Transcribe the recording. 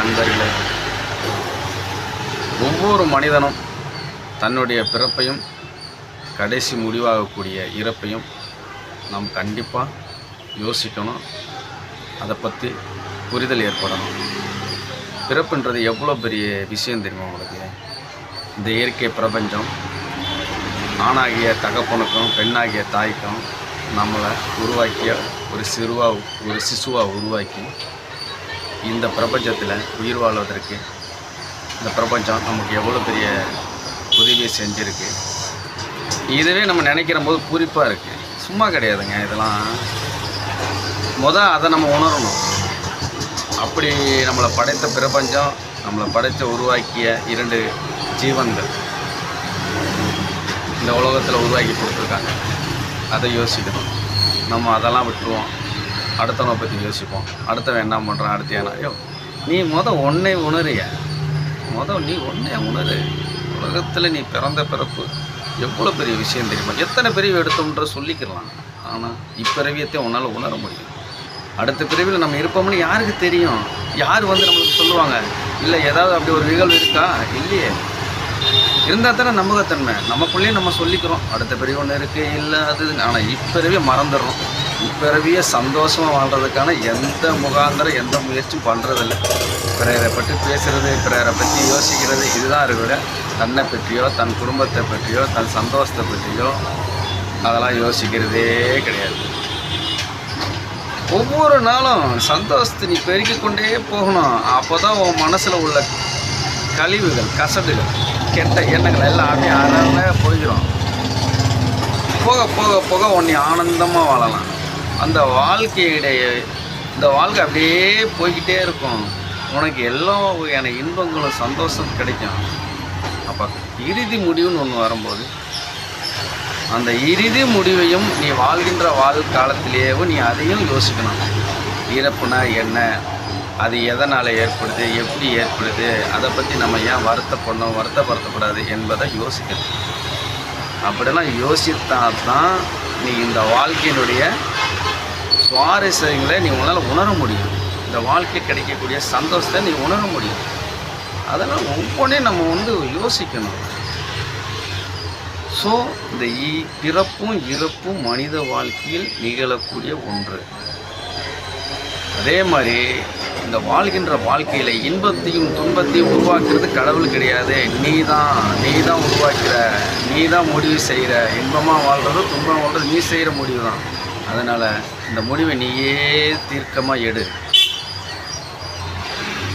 நண்பர்களே, ஒவ்வொரு மனிதனும் தன்னுடைய பிறப்பையும் கடைசி முடிவாகக்கூடிய இறப்பையும் நாம் கண்டிப்பாக யோசிக்கணும். அதை பற்றி புரிதல் ஏற்படணும். பிறப்புன்றது எவ்வளோ பெரிய விஷயம் தெரியுமா உங்களுக்கு? இந்த இயற்கை பிரபஞ்சம் ஆணாகிய தகப்பனுக்கும் பெண்ணாகிய தாய்க்கும் நம்மளை உருவாக்கிய ஒரு சிசுவாக உருவாக்கி இந்த பிரபஞ்சத்தில் உயிர் வாழ்வதற்கு இந்த பிரபஞ்சம் நமக்கு எவ்வளோ பெரிய உதவியை செஞ்சுருக்கு. இதுவே நம்ம நினைக்கிற போது பூரிப்பாக இருக்குது. சும்மா கிடையாதுங்க இதெல்லாம். அதை நம்ம உணரணும். அப்படி நம்மளை படைத்த பிரபஞ்சம், நம்மளை படைத்த உருவாக்கிய 2 ஜீவன்கள் இந்த உலகத்தில் உருவாக்கி கொடுத்துருக்காங்க. அதை யோசிக்கணும். நம்ம அதெல்லாம் விட்டுருவோம். அடுத்தவனை பற்றி யோசிப்போம். அடுத்தவன் என்ன பண்ணுறான், அடுத்து ஏன்னா நீ ஒன்றே உணரிய நீ ஒன்றே உணரு. உலகத்தில் நீ பிறந்த பிறப்பு எவ்வளோ பெரிய விஷயம் தெரியுமா? எத்தனை பிரிவு எடுத்தோம்ன்ற சொல்லிக்கலாம். ஆனால் இப்பிறவியத்தை உன்னால் உணர முடியும். அடுத்த பிரிவில் நம்ம இருப்போம்னு யாருக்கு தெரியும்? யார் நம்மளுக்கு சொல்லுவாங்க? இல்லை ஏதாவது அப்படி ஒரு நிகழ்வு இருக்கா? இல்லையே. இருந்தால் தானே நம்பகத்தன்மை. நமக்குள்ளேயே நம்ம சொல்லிக்கிறோம் அடுத்த பிறவி ஒன்று இருக்குது, இல்லை அது. ஆனால் இப்பிறவியை மறந்துடுறோம். இப்பிறவியை சந்தோஷமாக வாழ்கிறதுக்கான எந்த முகாந்திரம், எந்த முயற்சியும் பண்ணுறதில்லை. பிறரை பற்றி பேசுகிறது, பிறரை பற்றி யோசிக்கிறது, இதுதான் இருக்கிற. தன்னை பற்றியோ, தன் குடும்பத்தை பற்றியோ, தன் சந்தோஷத்தை பற்றியோ அதெல்லாம் யோசிக்கிறதே கிடையாது. ஒவ்வொரு நாளும் சந்தோஷத்தை நீ பெருக்கிக் கொண்டே போகணும். அப்போ தான் உன் மனசில் உள்ள கழிவுகள், கசடுகள், கெட்ட எண்ணங்கள் எல்லாம் அப்படியே அறவே போயிடும். போக போக போக உன்னை ஆனந்தமாக வாழலாம். அந்த வாழ்க்கையுடைய இந்த வாழ்க்கை அப்படியே போய்கிட்டே இருக்கும். உனக்கு எல்லா வகையான இன்பங்களும் சந்தோஷம் கிடைக்கும். அப்போ இறுதி முடிவுன்னு ஒன்று வரும்போது அந்த இறுதி முடிவையும் நீ வாழ்கின்ற காலத்திலேயே நீ அதையும் யோசிக்கணும். இறப்புனா என்ன, அது எதனால் ஏற்படுது, எப்படி ஏற்படுது, அதை பற்றி நம்ம ஏன் வருத்தப்படுத்தக்கூடாது என்பதை யோசிக்கணும். அப்படிலாம் யோசித்தால் தான் நீ இந்த வாழ்க்கையினுடைய சுவாரஸ்யங்களை நீ உன்னால் உணர முடியும். இந்த வாழ்க்கை கிடைக்கக்கூடிய சந்தோஷத்தை நீ உணர முடியும். அதெல்லாம் ஒவ்வொன்றையும் நம்ம யோசிக்கணும். ஸோ இந்த பிறப்பும் இறப்பும் மனித வாழ்க்கையில் நிகழக்கூடிய ஒன்று. அதே மாதிரி இந்த வாழ்கின்ற வாழ்க்கையில் இன்பத்தையும் துன்பத்தையும் உருவாக்குறது கடவுள் கிடையாது. நீ தான் உருவாக்குற, நீ தான் முடிவு செய்கிற. இன்பமாக வாழ்கிறதோ துன்பமாக வாழ்கிறது நீ செய்கிற முடிவு தான். அதனால் இந்த முடிவை நீயே தீர்க்கமாக எடு.